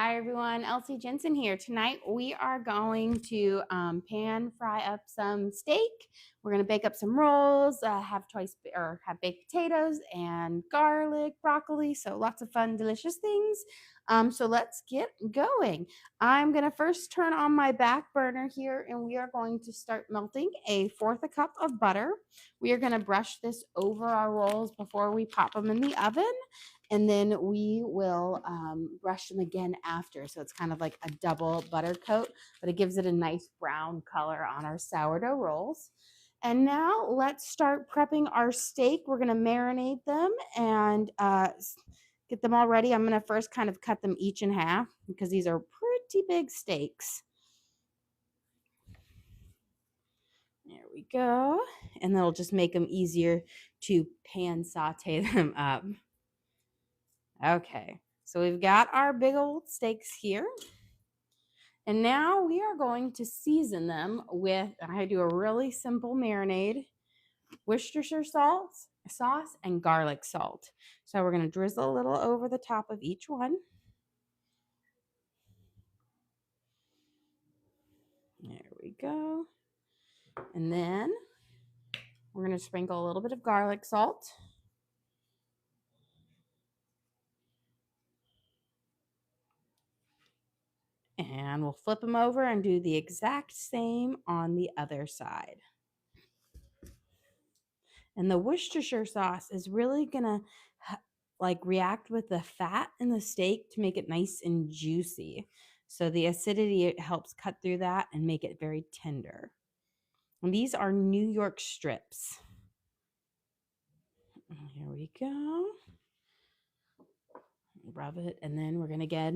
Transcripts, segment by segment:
Hi everyone, Elsie Jensen here. Tonight we are going to pan fry up some steak. We're going to bake up some rolls, have baked potatoes and garlic, broccoli. So lots of fun, delicious things. So let's get going. I'm going to first turn on my back burner here, and we are going to start melting 1/4 cup of butter. We are going to brush this over our rolls before we pop them in the oven. And then we will brush them again after. So it's kind of like a double butter coat, but it gives it a nice brown color on our sourdough rolls. And now let's start prepping our steak. We're going to marinate them and get them all ready. I'm going to first kind of cut them each in half because these are pretty big steaks. There we go. And that'll just make them easier to pan saute them up. Okay, so we've got our big old steaks here. And now we are going to season them with, I do a really simple marinade, Worcestershire sauce, and garlic salt. So we're going to drizzle a little over the top of each one. There we go. And then we're going to sprinkle a little bit of garlic salt. And we'll flip them over and do the exact same on the other side. And the Worcestershire sauce is really gonna react with the fat in the steak to make it nice and juicy. So the acidity helps cut through that and make it very tender. And these are New York strips. Here we go. Rub it, and then we're gonna get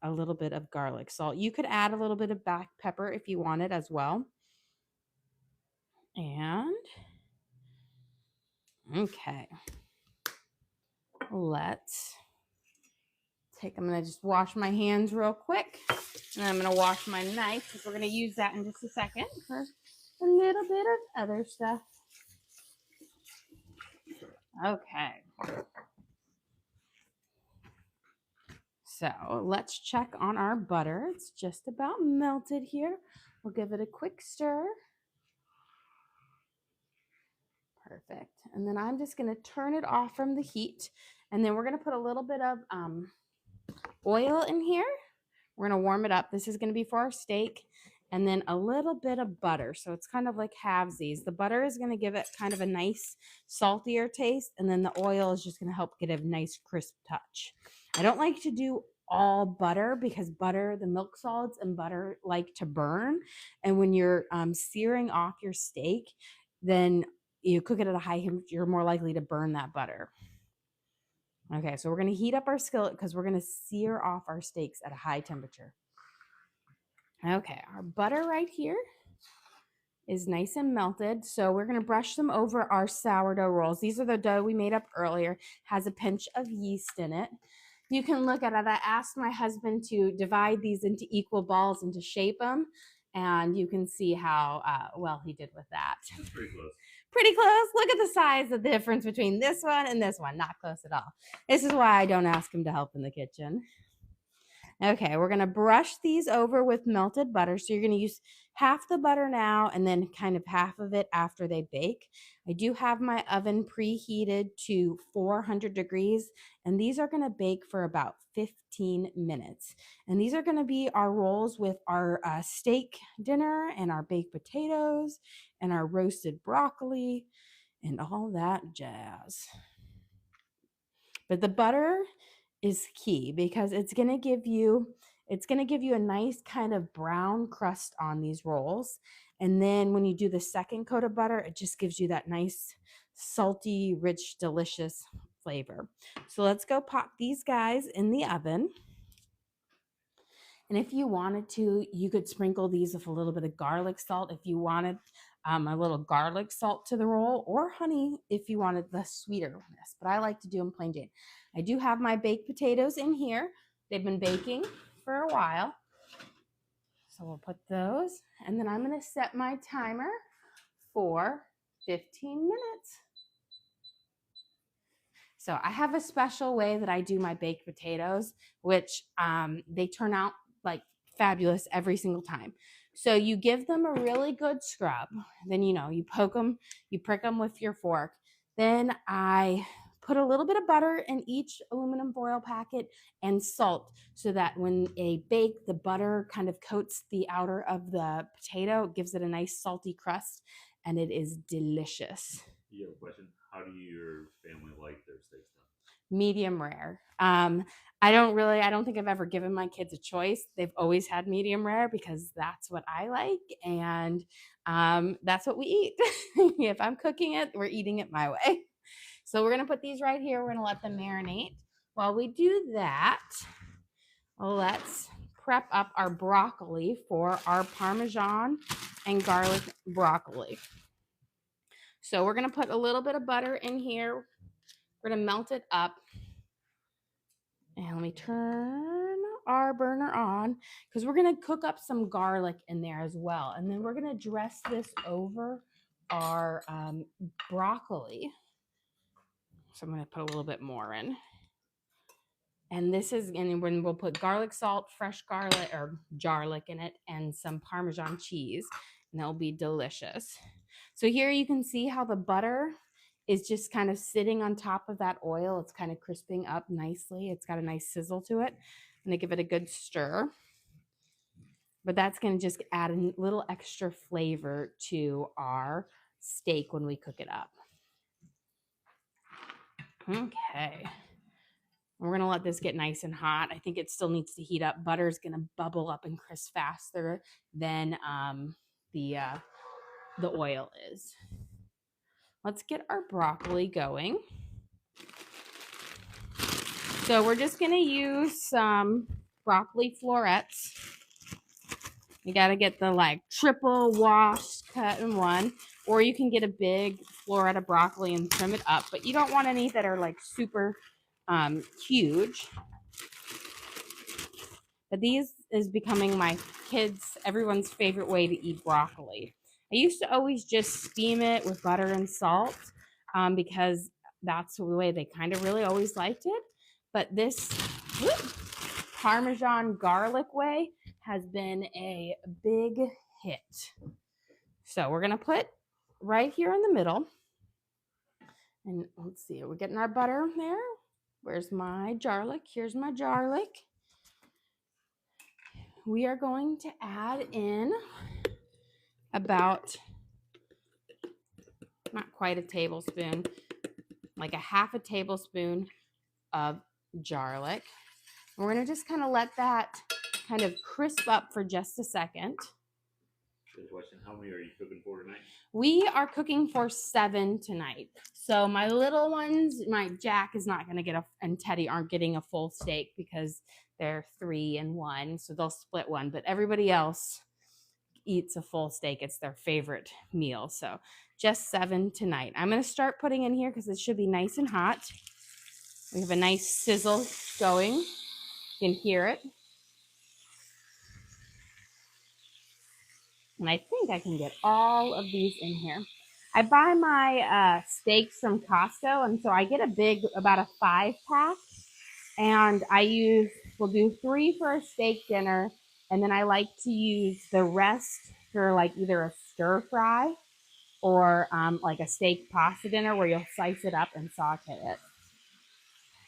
a little bit of garlic salt. You could add a little bit of black pepper if you wanted as well. And okay, I'm going to just wash my hands real quick, and I'm going to wash my knife because we're going to use that in just a second for a little bit of other stuff. Okay. So let's check on our butter. It's just about melted here. We'll give it a quick stir. Perfect. And then I'm just going to turn it off from the heat, and then we're going to put a little bit of oil in here. We're going to warm it up. This is going to be for our steak. And then a little bit of butter. So it's kind of like halvesies. The butter is going to give it kind of a nice saltier taste. And then the oil is just going to help get a nice crisp touch. I don't like to do all butter because butter, the milk solids and butter like to burn. And when you're searing off your steak, then you cook it at a high heat, you're more likely to burn that butter. Okay, so we're going to heat up our skillet because we're going to sear off our steaks at a high temperature. Okay, our butter right here is nice and melted. So we're going to brush them over our sourdough rolls. These are the dough we made up earlier. Has a pinch of yeast in it. You can look at it. I asked my husband to divide these into equal balls and to shape them. And you can see how well he did with that. That's pretty close. Pretty close. Look at the size of the difference between this one and this one. Not close at all. This is why I don't ask him to help in the kitchen. Okay, we're going to brush these over with melted butter. So you're going to use half the butter now and then kind of half of it after they bake. I do have my oven preheated to 400 degrees, and these are going to bake for about 15 minutes. And these are going to be our rolls with our steak dinner and our baked potatoes and our roasted broccoli and all that jazz. But the butter is key because it's going to give you a nice kind of brown crust on these rolls. And then when you do the second coat of butter, it just gives you that nice salty, rich, delicious flavor. So let's go pop these guys in the oven. And if you wanted to, you could sprinkle these with a little bit of garlic salt if you wanted a little garlic salt to the roll, or honey if you wanted the sweeterness. But I like to do them plain Jane. I do have my baked potatoes in here. They've been baking for a while. So we'll put those. And then I'm going to set my timer for 15 minutes. So I have a special way that I do my baked potatoes, which they turn out like fabulous every single time. So you give them a really good scrub. Then, you poke them, you prick them with your fork. Then I put a little bit of butter in each aluminum foil packet and salt so that when they bake, the butter kind of coats the outer of the potato, gives it a nice salty crust, and it is delicious. You have a question? How do your family like their steaks done? Medium rare. I don't think I've ever given my kids a choice. They've always had medium rare because that's what I like, and that's what we eat. If I'm cooking it, we're eating it my way. So we're gonna put these right here. We're gonna let them marinate. While we do that, let's prep up our broccoli for our Parmesan and garlic broccoli. So we're gonna put a little bit of butter in here. We're gonna melt it up. And let me turn our burner on because we're going to cook up some garlic in there as well. And then we're going to dress this over our broccoli. So I'm going to put a little bit more in. And when we'll put garlic salt, fresh garlic or garlic in it, and some Parmesan cheese, and they'll be delicious. So here you can see how the butter is just kind of sitting on top of that oil. It's kind of crisping up nicely. It's got a nice sizzle to it. I'm gonna give it a good stir. But that's gonna just add a little extra flavor to our steak when we cook it up. Okay. We're gonna let this get nice and hot. I think it still needs to heat up. Butter is gonna bubble up and crisp faster than the oil is. Let's get our broccoli going. So we're just gonna use some broccoli florets. You gotta get the triple washed cut in one, or you can get a big floret of broccoli and trim it up, but you don't want any that are super huge. But these is becoming my kids, everyone's favorite way to eat broccoli. I used to always just steam it with butter and salt because that's the way they kind of really always liked it. But this Parmesan garlic way has been a big hit. So we're gonna put right here in the middle. And let's see, we're getting our butter there. Where's my garlic? Here's my garlic. We are going to add in about, not quite a tablespoon, like a half a tablespoon of garlic. We're going to just kind of let that kind of crisp up for just a second. Good question. How many are you cooking for tonight? We are cooking for 7 tonight. So my little ones, my Jack is not going to get and Teddy aren't getting a full steak because they're 3 and 1. So they'll split one, but everybody else eats a full steak. It's their favorite meal. So just 7 tonight. I'm going to start putting in here because it should be nice and hot. We have a nice sizzle going. You can hear it. And I think I can get all of these in here. I buy my steaks from Costco, and so I get about a 5-pack. And we'll do 3 for a steak dinner, and then I like to use the rest for either a stir fry or a steak pasta dinner where you'll slice it up and saute it.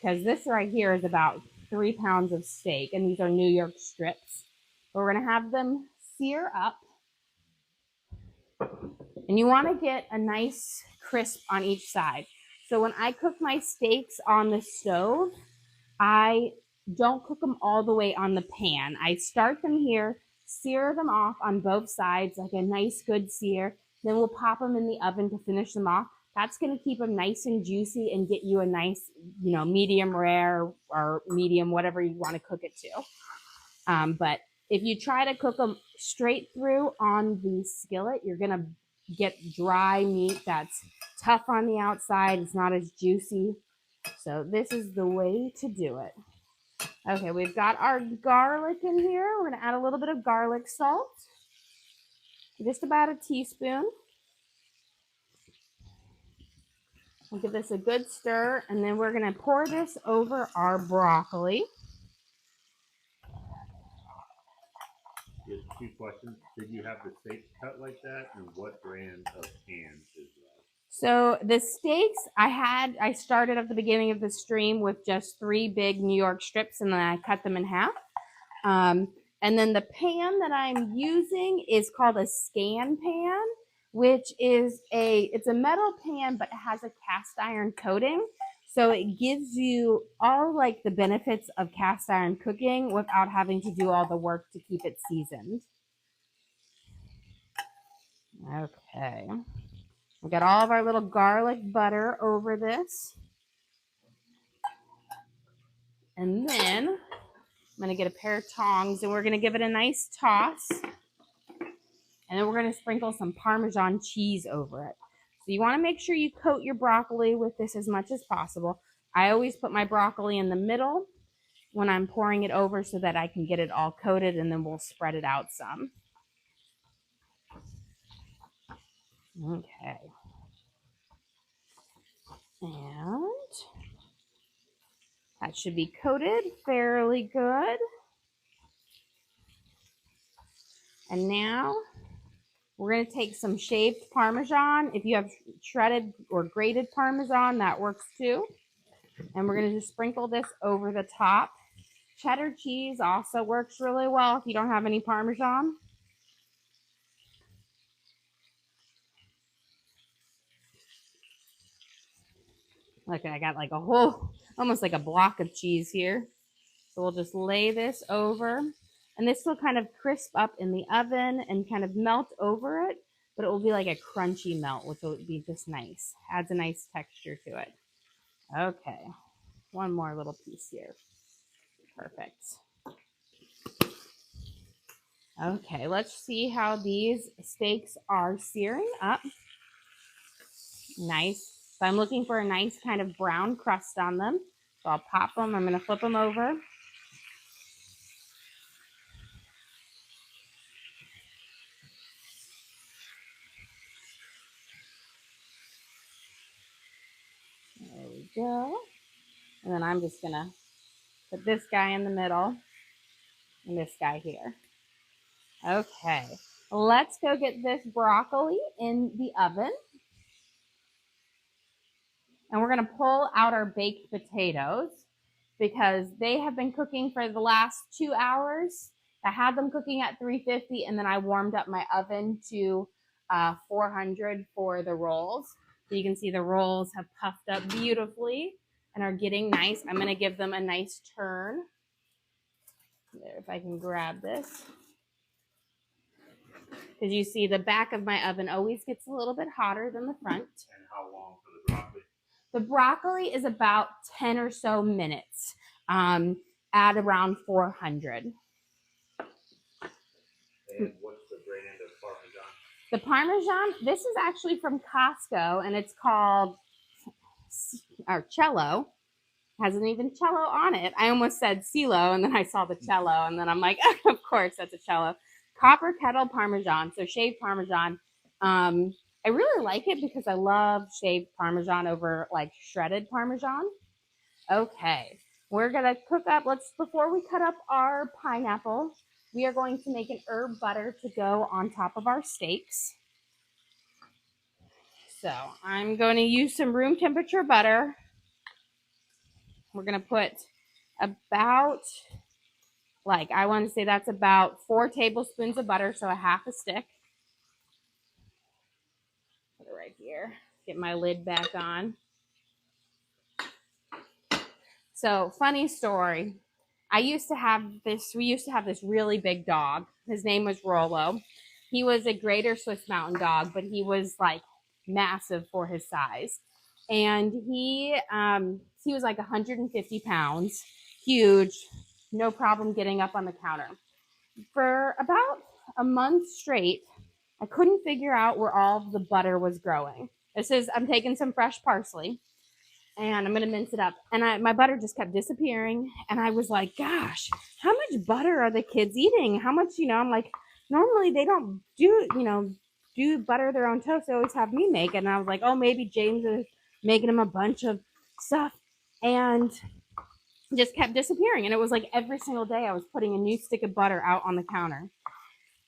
Because this right here is about 3 pounds of steak, and these are New York strips. We're gonna have them sear up. And you want to get a nice crisp on each side. So when I cook my steaks on the stove, I don't cook them all the way on the pan. I start them here, sear them off on both sides, like a nice good sear. Then we'll pop them in the oven to finish them off. That's going to keep them nice and juicy and get you a nice, medium rare or medium, whatever you want to cook it to. But if you try to cook them straight through on the skillet, you're going to get dry meat that's tough on the outside. It's not as juicy. So this is the way to do it. Okay, we've got our garlic in here. We're going to add a little bit of garlic salt. Just about a teaspoon. We'll give this a good stir, and then we're going to pour this over our broccoli. Just two questions. Did you have the steak cut like that? And what brand of pan is that? So the steaks I started at the beginning of the stream with just 3 big New York strips, and then I cut them in half. And then the pan that I'm using is called a scan pan, which is it's a metal pan, but it has a cast iron coating. So it gives you all like the benefits of cast iron cooking without having to do all the work to keep it seasoned. Okay. We got all of our little garlic butter over this. And then I'm going to get a pair of tongs and we're going to give it a nice toss. And then we're going to sprinkle some Parmesan cheese over it. So you want to make sure you coat your broccoli with this as much as possible. I always put my broccoli in the middle when I'm pouring it over so that I can get it all coated, and then we'll spread it out some. Okay. And that should be coated fairly good. And now we're going to take some shaved Parmesan. If you have shredded or grated Parmesan, that works too. And we're going to just sprinkle this over the top. Cheddar cheese also works really well if you don't have any Parmesan. Look, I got like a whole, almost like a block of cheese here. So we'll just lay this over. And this will kind of crisp up in the oven and kind of melt over it, but it will be like a crunchy melt, which will be just nice. Adds a nice texture to it. Okay, one more little piece here. Perfect. Okay, let's see how these steaks are searing up. Nice. So I'm looking for a nice kind of brown crust on them. So I'll pop them. I'm going to flip them over. There we go. And then I'm just going to put this guy in the middle and this guy here. Okay, let's go get this broccoli in the oven. And we're going to pull out our baked potatoes because they have been cooking for the last 2 hours. I had them cooking at 350, and then I warmed up my oven to 400 for the rolls. So you can see the rolls have puffed up beautifully and are getting nice. I'm going to give them a nice turn. There, if I can grab this. Because you see the back of my oven always gets a little bit hotter than the front. And how long for the broccoli? The broccoli is about 10 or so minutes at around 400. And what's the brand of Parmesan? The Parmesan, this is actually from Costco, and it's called Cello. Hasn't even cello on it. I almost said Celo, and then I saw the cello, and then I'm like, oh, of course, that's a cello. Copper kettle Parmesan, so shaved Parmesan. I really like it because I love shaved Parmesan over like shredded Parmesan. Okay, we're gonna cook up, before we cut up our pineapple, we are going to make an herb butter to go on top of our steaks. So I'm going to use some room temperature butter. We're gonna put about, I want to say that's about 4 tablespoons of butter, so a half a stick. Put it right here. Get my lid back on. So, funny story. We used to have this really big dog. His name was Rollo. He was a Greater Swiss Mountain Dog, but he was like massive for his size. And he was like 150 pounds, huge, no problem getting up on the counter. For about a month straight, I couldn't figure out where all the butter was growing. I'm taking some fresh parsley and I'm going to mince it up. And my butter just kept disappearing. And I was like, gosh, how much butter are the kids eating? How much, I'm like, normally they don't do butter their own toast. They always have me make it. And I was like, oh, maybe James making him a bunch of stuff, and just kept disappearing. And it was like every single day I was putting a new stick of butter out on the counter.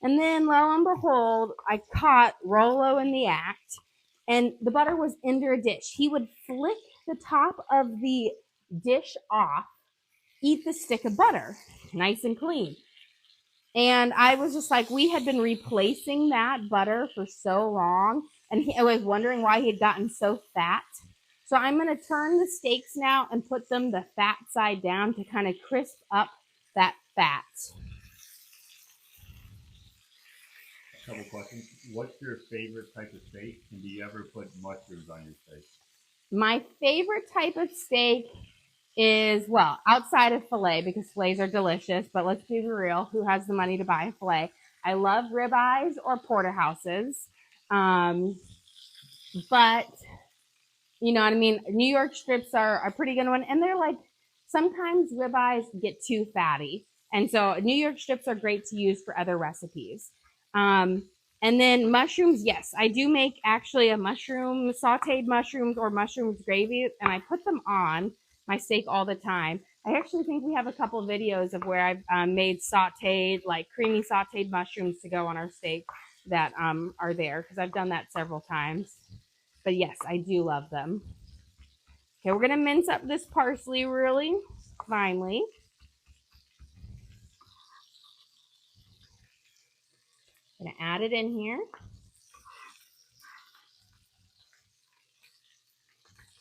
And then lo and behold, I caught Rolo in the act, and the butter was under a dish. He would flick the top of the dish off, eat the stick of butter, nice and clean. And I was just like, we had been replacing that butter for so long, and I was wondering why he had gotten so fat. So I'm going to turn the steaks now and put them the fat side down to kind of crisp up that fat. Couple questions. What's your favorite type of steak, and do you ever put mushrooms on your steak? My favorite type of steak is, well, outside of filet, because fillets are delicious, but let's be real, who has the money to buy a filet? I love ribeyes or porterhouses. But you know what I mean? New York strips are a pretty good one. And they're like, sometimes ribeyes get too fatty. And so New York strips are great to use for other recipes. And then mushrooms, yes, I do make actually a mushroom, sauteed mushrooms or mushrooms gravy, and I put them on my steak all the time. I actually think we have a couple videos of where I've made sauteed, like creamy sauteed mushrooms to go on our steak that are there, because I've done that several times. But yes, I do love them. Okay, we're going to mince up this parsley really finely. I'm going to add it in here.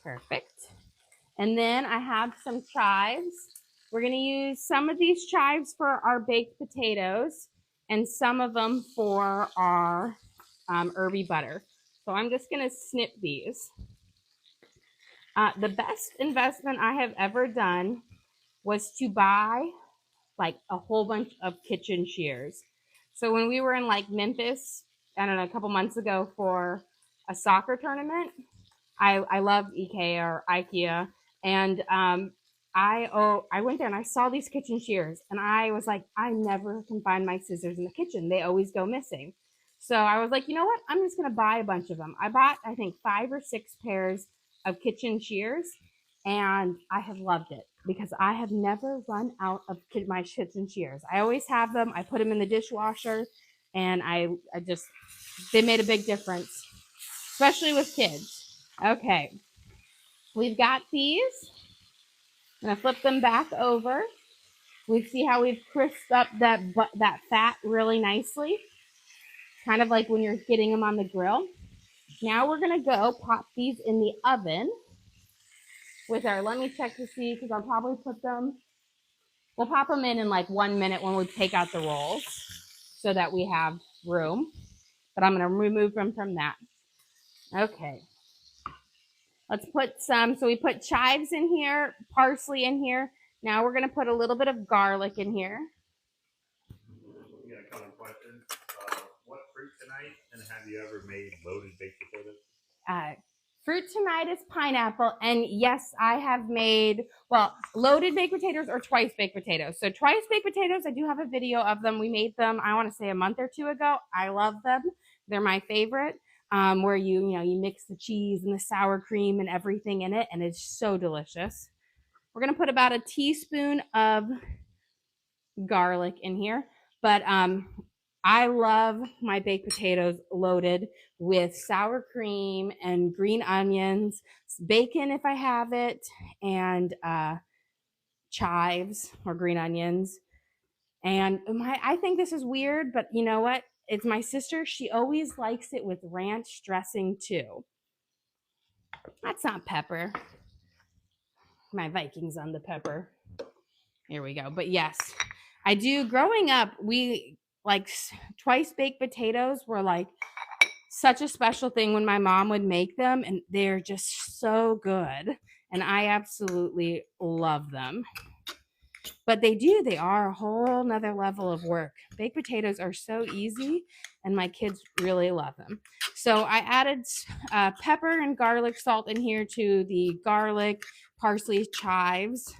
Perfect. And then I have some chives. We're going to use some of these chives for our baked potatoes and some of them for our herby butter. So I'm just going to snip these. The best investment I have ever done was to buy like a whole bunch of kitchen shears. So when we were in like Memphis, I don't know, a couple months ago for a soccer tournament, I love IKEA, and I went there and I saw these kitchen shears, and I was like, I never can find my scissors in the kitchen. They always go missing. So I was like, you know what? I'm just gonna buy a bunch of them. I bought, I think, 5 or 6 pairs of kitchen shears, and I have loved it because I have never run out of my kitchen shears. I always have them. I put them in the dishwasher, and I just, they made a big difference, especially with kids. Okay, we've got these. I'm gonna flip them back over. We see how we've crisped up that fat really nicely, kind of like when you're getting them on the grill. Now we're gonna go pop these in the oven with our, let me check to see, because I'll probably put them, we'll pop them in like 1 minute when we take out the rolls so that we have room, but I'm gonna remove them from that. Okay. Let's put some, so we put chives in here, parsley in here. Now we're gonna put a little bit of garlic in here. We got a couple questions. What fruit tonight, and have you ever made loaded baked potatoes? Fruit tonight is pineapple, and yes, I have made, well, loaded baked potatoes or twice baked potatoes. So twice baked potatoes, I do have a video of them. We made them, I want to say, a month or 2 ago. I love them. They're my favorite. Where you mix the cheese and the sour cream and everything in it, and it's so delicious. We're gonna put about a teaspoon of garlic in here, but I love my baked potatoes loaded with sour cream and green onions, bacon if I have it, and chives or green onions. And I think this is weird, but you know what? It's my sister. She always likes it with ranch dressing too. That's not pepper. My Vikings on the pepper. Here we go. But yes, I do. Growing up, we like twice baked potatoes were like such a special thing when my mom would make them, and they're just so good. And I absolutely love them. But they are a whole nother level of work. Baked potatoes are so easy, and my kids really love them. So I added pepper and garlic salt in here to the garlic, parsley, chives,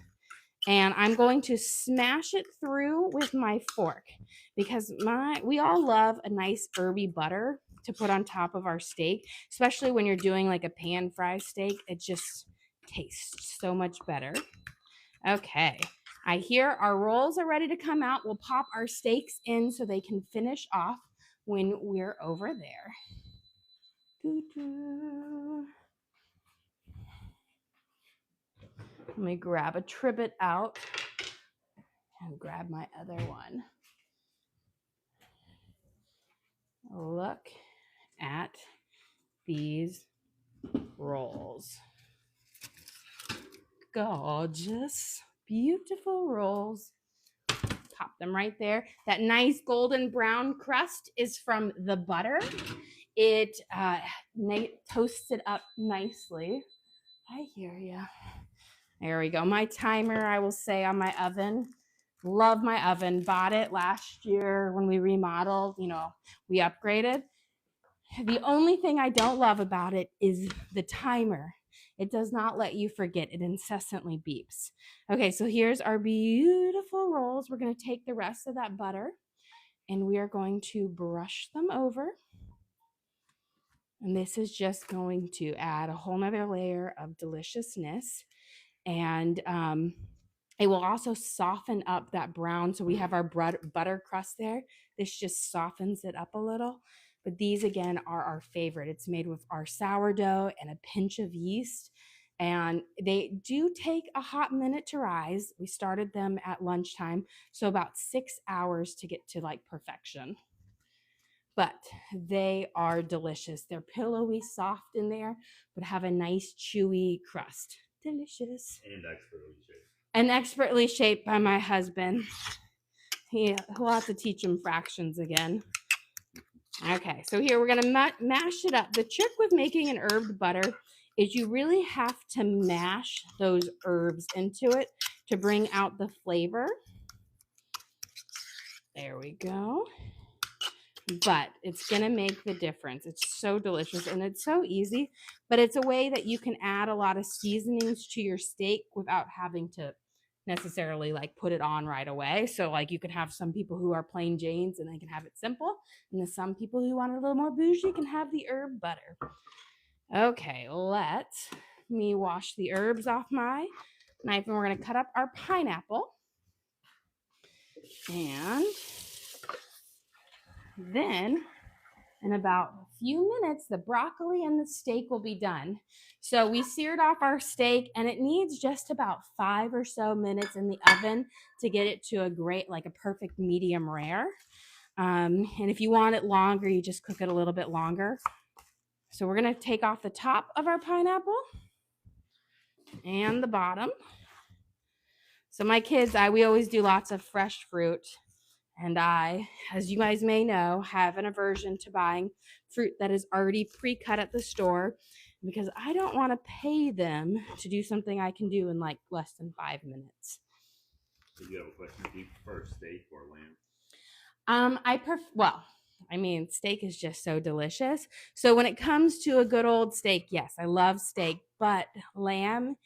and I'm going to smash it through with my fork because we all love a nice herby butter. to put on top of our steak, especially when you're doing like a pan fry steak. It just tastes so much better. Okay, I hear our rolls are ready to come out. We'll pop our steaks in so they can finish off when we're over there. Doo-doo. Let me grab a trivet out and grab my other one. Look at these rolls. Gorgeous, beautiful rolls. Pop them right there. That nice golden brown crust is from the butter. It toasts it up nicely. I hear you. There we go. My timer, I will say, on my oven. Love my oven. Bought it last year when we remodeled. We upgraded. The only thing I don't love about it is the timer. It does not let you forget. It incessantly beeps. Okay, so here's our beautiful rolls. We're going to take the rest of that butter and we are going to brush them over. And this is just going to add a whole nother layer of deliciousness. And it will also soften up that brown. So we have our butter crust there. This just softens it up a little. But these, again, are our favorite. It's made with our sourdough and a pinch of yeast. And they do take a hot minute to rise. We started them at lunchtime, so about 6 hours to get to like perfection. But they are delicious. They're pillowy, soft in there, but have a nice chewy crust. Delicious. And expertly shaped. And expertly shaped by my husband. He'll have to teach him fractions again. Okay, so here we're going to mash it up. The trick with making an herbed butter is you really have to mash those herbs into it to bring out the flavor. There we go. But it's going to make the difference. It's so delicious and it's so easy, but it's a way that you can add a lot of seasonings to your steak without having to necessarily like put it on right away. So like you can have some people who are plain Janes and they can have it simple, and then some people who want a little more bougie can have the herb butter. Okay, let me wash the herbs off my knife, and we're going to cut up our pineapple. And then in about a few minutes, the broccoli and the steak will be done. So we seared off our steak, and it needs just about 5 or so minutes in the oven to get it to a perfect medium rare. And if you want it longer, you just cook it a little bit longer. So we're going to take off the top of our pineapple and the bottom. So my kids, we always do lots of fresh fruit. And I, as you guys may know, have an aversion to buying fruit that is already pre-cut at the store, because I don't want to pay them to do something I can do in like less than 5 minutes. Do you have a question? Do you prefer steak or lamb? Steak is just so delicious. So when it comes to a good old steak, yes, I love steak, but lamb,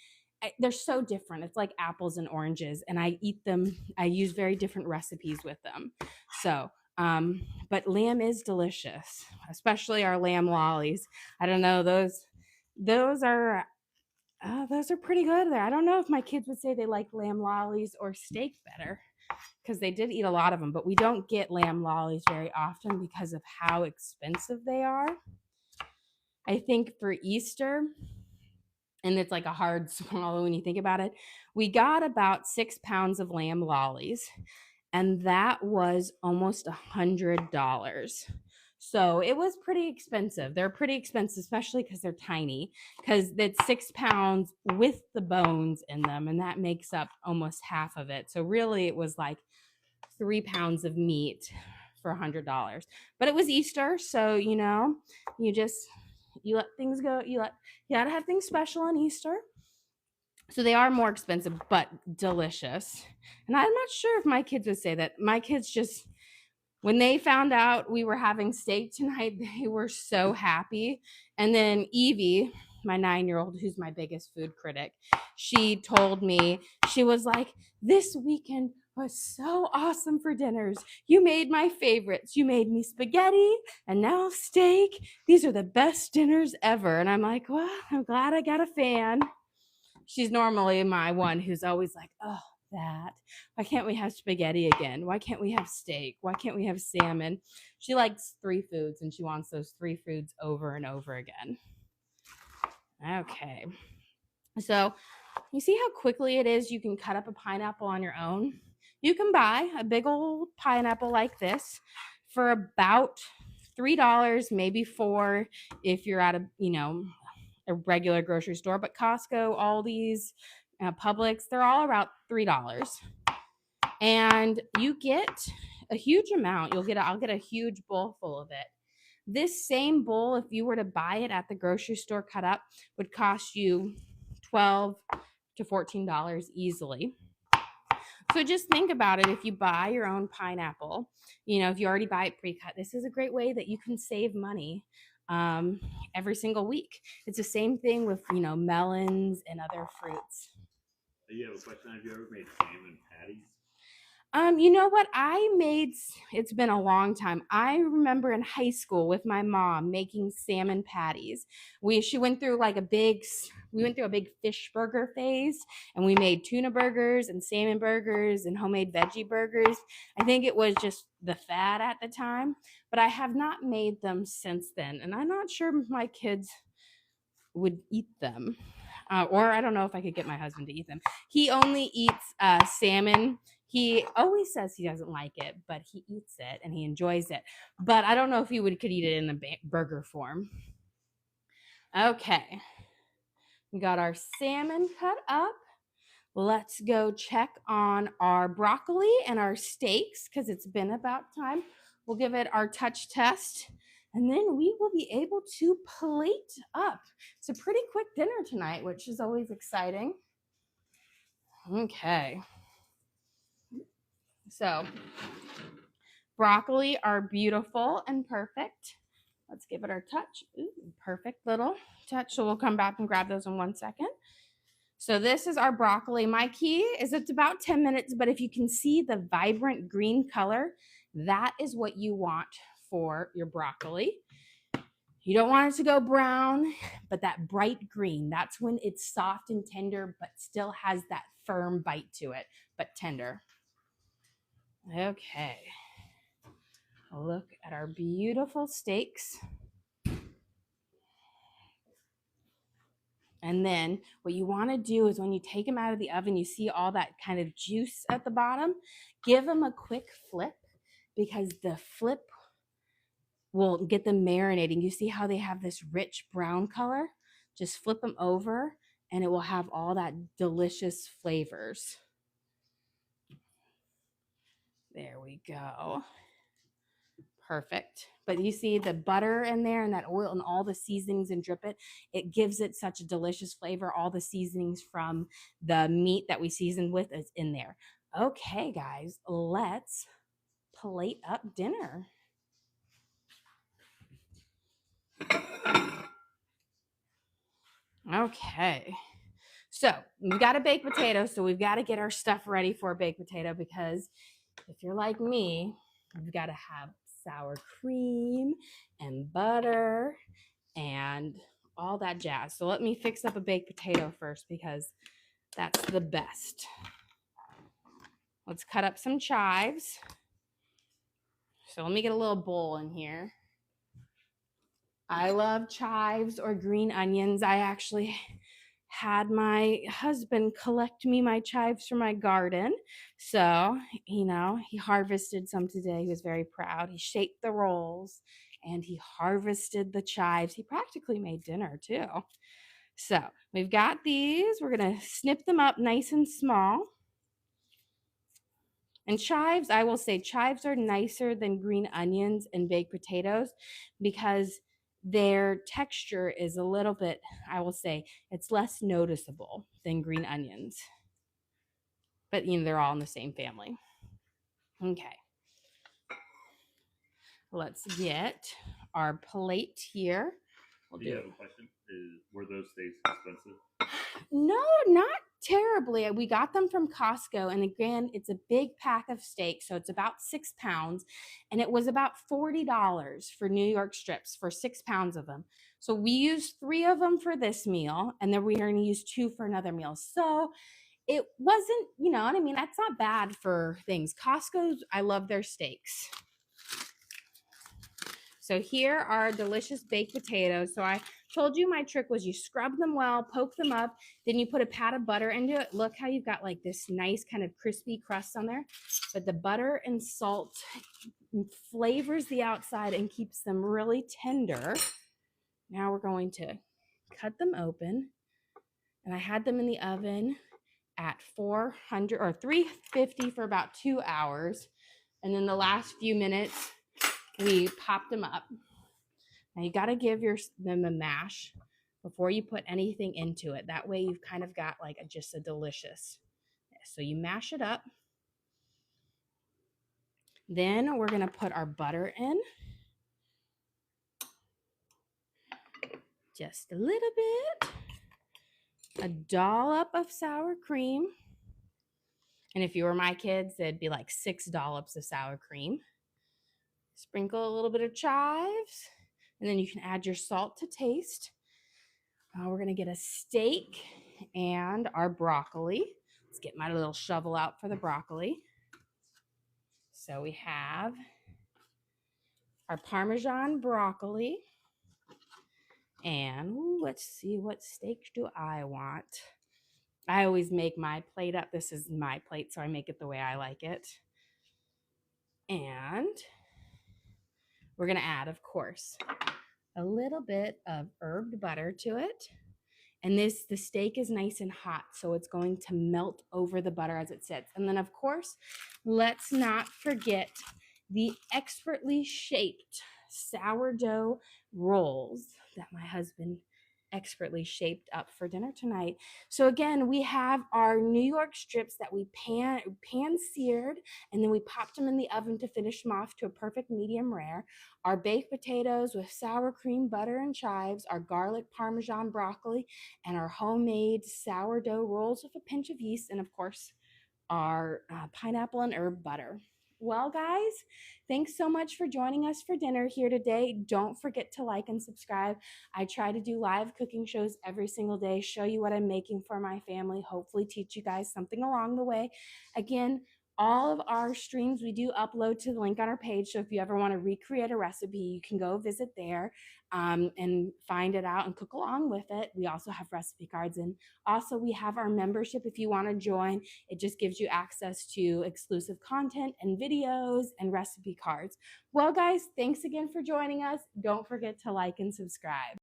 they're so different. It's like apples and oranges, and I eat them. I use very different recipes with them. So, but lamb is delicious, especially our lamb lollies. I don't know, those are pretty good there. I don't know if my kids would say they like lamb lollies or steak better, because they did eat a lot of them, but we don't get lamb lollies very often because of how expensive they are. I think for Easter, and it's like a hard swallow when you think about it, we got about 6 pounds of lamb lollies, and that was almost $100. So it was pretty expensive. They're pretty expensive, especially because they're tiny, because it's 6 pounds with the bones in them, and that makes up almost half of it. So really it was like 3 pounds of meat for $100. But it was Easter, so you let things go. You gotta have things special on Easter. So they are more expensive, but delicious. And I'm not sure if my kids would say that. My kids just, when they found out we were having steak tonight, they were so happy. And then Evie, my 9-year-old, who's my biggest food critic, she told me, she was like, this weekend was so awesome for dinners. You made my favorites. You made me spaghetti and now steak. These are the best dinners ever. And I'm like, well, I'm glad I got a fan. She's normally my one who's always like, oh, that. Why can't we have spaghetti again? Why can't we have steak? Why can't we have salmon? She likes 3 foods and she wants those 3 foods over and over again. Okay. So you see how quickly it is you can cut up a pineapple on your own? You can buy a big old pineapple like this for about $3, maybe 4 if you're at a regular grocery store. But Costco, Aldi's, Publix, they're all about $3. And you get a huge amount. I'll get a huge bowl full of it. This same bowl, if you were to buy it at the grocery store cut up, would cost you $12 to $14 easily. So just think about it. If you buy your own pineapple, if you already buy it pre-cut, this is a great way that you can save money every single week. It's the same thing with, melons and other fruits. You have a question? Have you ever made salmon patties? You know what? It's been a long time. I remember in high school with my mom making salmon patties. We went through a big fish burger phase, and we made tuna burgers and salmon burgers and homemade veggie burgers. I think it was just the fad at the time, but I have not made them since then, and I'm not sure my kids would eat them. Or I don't know if I could get my husband to eat them. He only eats salmon. He always says he doesn't like it, but he eats it and he enjoys it. But I don't know if he could eat it in the burger form. Okay. We got our salmon cut up. Let's go check on our broccoli and our steaks because it's been about time. We'll give it our touch test. And then we will be able to plate up. It's a pretty quick dinner tonight, which is always exciting. Okay. So, broccoli are beautiful and perfect. Let's give it our touch. Ooh, perfect little touch. So we'll come back and grab those in 1 second. So this is our broccoli. My key is it's about 10 minutes, but if you can see the vibrant green color, that is what you want for your broccoli. You don't want it to go brown, but that bright green, that's when it's soft and tender, but still has that firm bite to it, but tender. Okay. Look at our beautiful steaks. And then what you want to do is when you take them out of the oven, you see all that kind of juice at the bottom, give them a quick flip because the flip will get them marinating. You see how they have this rich brown color? Just flip them over and it will have all that delicious flavors. There we go. Perfect. But you see the butter in there and that oil and all the seasonings and drip it gives it such a delicious flavor. All the seasonings from the meat that we seasoned with is in there. Okay, guys, let's plate up dinner. Okay. So we've got a baked potato, so we've got to get our stuff ready for a baked potato because if you're like me, you've got to have sour cream and butter and all that jazz. So let me fix up a baked potato first because that's the best. Let's cut up some chives. So let me get a little bowl in here. I love chives or green onions. I actually had my husband collect me my chives from my garden. So, he harvested some today. He was very proud. He shaped the rolls and he harvested the chives. He practically made dinner too. So we've got these. We're going to snip them up nice and small. And chives, I will say chives are nicer than green onions and baked potatoes because their texture is a little bit, I will say, it's less noticeable than green onions. But, they're all in the same family. Okay. Let's get our plate here. Do you have a question? Were those steaks expensive? No, not terribly. We got them from Costco, and again, it's a big pack of steak, so it's about 6 pounds, and it was about $40 for New York strips for 6 pounds of them. So we used 3 of them for this meal, and then we are going to use 2 for another meal. So it wasn't, you know what I mean? That's not bad for things. Costco's, I love their steaks. So here are delicious baked potatoes. So I told you my trick was you scrub them well, poke them up, then you put a pat of butter into it. Look how you've got like this nice kind of crispy crust on there. But the butter and salt flavors the outside and keeps them really tender. Now we're going to cut them open. And I had them in the oven at 400 or 350 for about 2 hours. And then the last few minutes, we popped them up. Now you got to give them a mash before you put anything into it. That way you've kind of got like just a delicious. So you mash it up. Then we're going to put our butter in. Just a little bit. A dollop of sour cream. And if you were my kids, it'd be like 6 dollops of sour cream. Sprinkle a little bit of chives. And then you can add your salt to taste. We're going to get a steak and our broccoli. Let's get my little shovel out for the broccoli. So we have our Parmesan broccoli. And let's see, what steak do I want? I always make my plate up. This is my plate, so I make it the way I like it. And we're going to add, of course, a little bit of herbed butter to it. And the steak is nice and hot, so it's going to melt over the butter as it sits. And then, of course, let's not forget the expertly shaped sourdough rolls that my husband expertly shaped up for dinner tonight. So again, we have our New York strips that we pan seared, and then we popped them in the oven to finish them off to a perfect medium rare. Our baked potatoes with sour cream, butter, and chives, our garlic Parmesan broccoli, and our homemade sourdough rolls with a pinch of yeast, and of course, our pineapple and herb butter. Well, guys, thanks so much for joining us for dinner here today. Don't forget to like and subscribe. I try to do live cooking shows every single day, show you what I'm making for my family, hopefully teach you guys something along the way. Again, all of our streams we do upload to the link on our page. So if you ever want to recreate a recipe, you can go visit there and find it out and cook along with it. We also have recipe cards, and also we have our membership if you want to join. It just gives you access to exclusive content and videos and recipe cards. Well, guys, thanks again for joining us. Don't forget to like and subscribe.